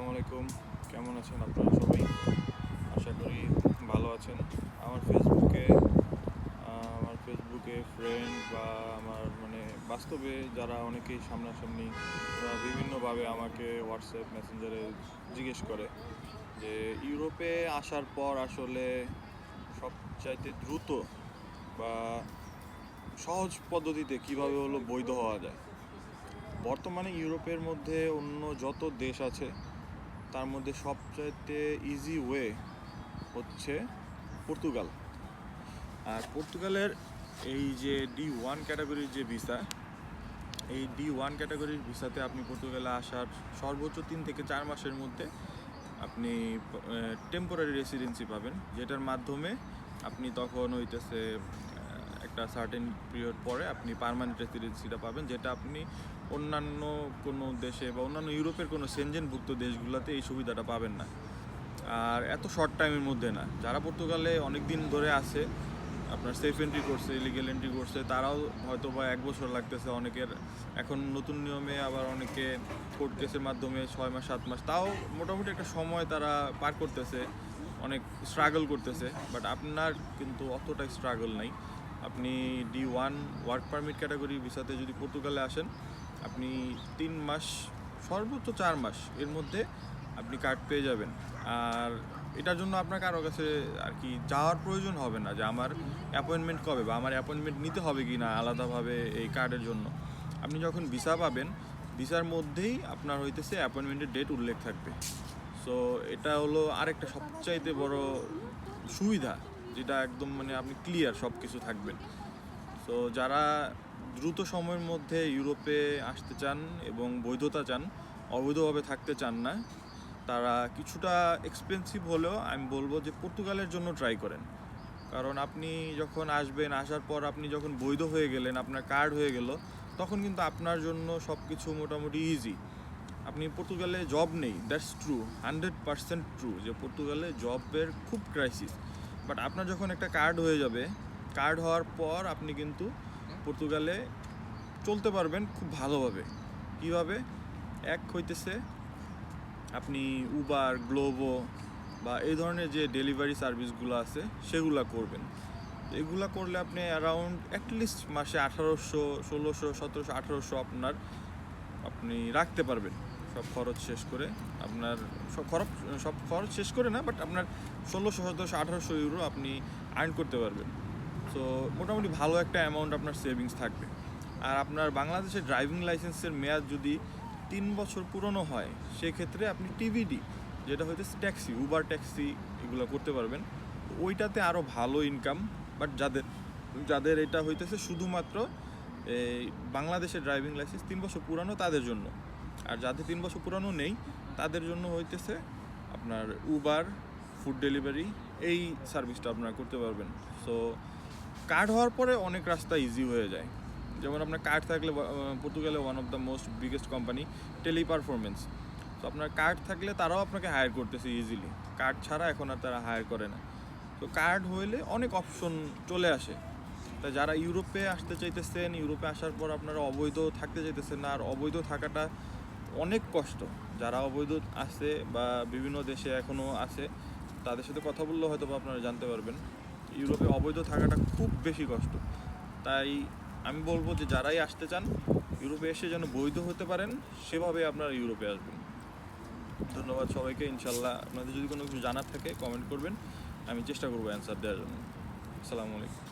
আসসালামু আলাইকুম। কেমন আছেন আপনারা সবাই? আশা করি ভালো আছেন। আমার ফেসবুকে ফ্রেন্ড বা আমার বাস্তবে যারা অনেকেই সামনাসামনি ওরা বিভিন্নভাবে আমাকে হোয়াটসঅ্যাপ মেসেঞ্জারে জিজ্ঞেস করে যে ইউরোপে আসার পর আসলে সবচাইতে দ্রুত বা সহজ পদ্ধতিতে কিভাবে বৈধ হওয়া যায়। বর্তমানে ইউরোপের মধ্যে অন্য যত দেশ আছে তার মধ্যে সবচাইতে ইজি ওয়ে হচ্ছে পর্তুগাল। আর পর্তুগালের এই যে D1 ক্যাটাগরির যে ভিসা, এই D1 ক্যাটাগরির ভিসাতে আপনি পর্তুগালে আসার সর্বোচ্চ 3 থেকে 4 মাসের মধ্যে আপনি টেম্পোরারি রেসিডেন্সি পাবেন, যেটার মাধ্যমে আপনি তখন একটা সার্টেন পিরিয়ড পরে আপনি পার্মানেন্ট রেসিডেন্সিটা পাবেন, যেটা আপনি অন্যান্য কোনো দেশে বা অন্যান্য ইউরোপের কোনো সেনজেনভুক্ত দেশগুলোতে এই সুবিধাটা পাবেন না। আর এত শর্ট টাইমের মধ্যে না। যারা পর্তুগালে অনেক দিন ধরে আছে, আপনার সেফ এন্ট্রি করছে, ইলিগেল এন্ট্রি করছে, তারাও হয়তো বা 1 বছর লাগতেছে অনেকের। এখন নতুন নিয়মে আবার অনেকে কোর্ট কেসের মাধ্যমে 6 মাস 7 মাস, তাও মোটামুটি একটা সময় তারা পার করতেছে, অনেক স্ট্রাগল করতেছে। বাট আপনার কিন্তু অতটাই স্ট্রাগল নাই। আপনি D1 ওয়ার্ক পারমিট ক্যাটাগরি ভিসাতে যদি পর্তুগালে আসেন, আপনি 3 মাস সর্বোচ্চ 4 মাস এর মধ্যে আপনি কার্ড পেয়ে যাবেন। আর এটার জন্য আপনার কারো কাছে আর কি যাওয়ার প্রয়োজন হবে না যে আমার অ্যাপয়েন্টমেন্ট কবে বা আমার অ্যাপয়েন্টমেন্ট নিতে হবে কি না আলাদাভাবে এই কার্ডের জন্য। আপনি যখন ভিসা পাবেন, ভিসার মধ্যেই আপনার অ্যাপয়েন্টমেন্টের ডেট উল্লেখ থাকবে। সো এটা হলো আরেকটা সবচাইতে বড় সুবিধা, যেটা একদম আপনি ক্লিয়ার সব কিছু থাকবেন। সো যারা দ্রুত সময়ের মধ্যে ইউরোপে আসতে চান এবং বৈধতা চান, অবৈধভাবে থাকতে চান না, তারা কিছুটা এক্সপেন্সিভ হলেও আমি বলবো যে পর্তুগালের জন্য ট্রাই করেন। কারণ আপনি যখন আসবেন, আসার পর আপনি যখন বৈধ হয়ে গেলেন, আপনার কার্ড হয়ে গেল, তখন কিন্তু আপনার জন্য সব কিছু মোটামুটি ইজি। আপনি পর্তুগালে জব নেই, দ্যাটস ট্রু, 100% ট্রু যে পর্তুগালে জবের খুব ক্রাইসিস। বাট আপনার যখন একটা কার্ড হয়ে যাবে, কার্ড হওয়ার পর আপনি কিন্তু পর্তুগালে চলতে পারবেন খুব ভালোভাবে। কীভাবে? আপনি উবার, গ্লোবো বা এই ধরনের যে ডেলিভারি সার্ভিসগুলো আছে সেগুলো করবেন। এগুলো করলে আপনি অ্যারাউন্ড অ্যাটলিস্ট মাসে 1800, 1600, 1700, 1800 আপনি রাখতে পারবেন সব খরচ শেষ করে। আপনার সব খরচ শেষ করে না, বাট আপনার 1600, 1700, 1800 ইউরো আপনি আর্ন করতে পারবেন। সো মোটামুটি ভালো একটা অ্যামাউন্ট আপনার সেভিংস থাকবে। আর আপনার বাংলাদেশের ড্রাইভিং লাইসেন্সের মেয়াদ যদি 3 বছর পুরনো হয়, সেক্ষেত্রে আপনি টিভিডি, যেটা ট্যাক্সি, উবার ট্যাক্সি, এগুলো করতে পারবেন। ওইটাতে আরও ভালো ইনকাম। বাট যাদের এটা শুধুমাত্র এই বাংলাদেশের ড্রাইভিং লাইসেন্স 3 বছর পুরানো তাদের জন্য। আর যাদের 3 বছর পুরানো নেই, তাদের জন্য আপনার উবার, ফুড ডেলিভারি, এই সার্ভিসটা আপনারা করতে পারবেন। সো কার্ড হওয়ার পরে অনেক রাস্তা ইজি হয়ে যায়। যেমন আপনার কার্ড থাকলে পর্তুগালে one of the most biggest company Teleperformance. তো আপনার কার্ড থাকলে তারাও আপনাকে হায়ার করতেছে ইজিলি। কার্ড ছাড়া এখন আর তারা হায়ার করে না। তো কার্ড হইলে অনেক অপশন চলে আসে। তা যারা ইউরোপে আসতে চাইতেছেন, ইউরোপে আসার পর আপনারা অবৈধ থাকতে চাইতেছেন না, আর অবৈধ থাকাটা অনেক কষ্ট। যারা অবৈধ আছে বা বিভিন্ন দেশে এখনও আছে, তাদের সাথে কথা বললে হয়তো বা আপনারা জানতে পারবেন ইউরোপে অবৈধ থাকাটা খুব বেশি কষ্ট। তাই আমি বলবো যে যারাই আসতে চান, ইউরোপে এসে যেন বৈধ হতে পারেন, সেভাবে আপনারা ইউরোপে আসবেন। ধন্যবাদ সবাইকে। ইনশাল্লাহ আপনাদের যদি কোনো কিছু জানার থাকে কমেন্ট করবেন, আমি চেষ্টা করবো অ্যান্সার দেওয়ার জন্য। আসসালামু আলাইকুম।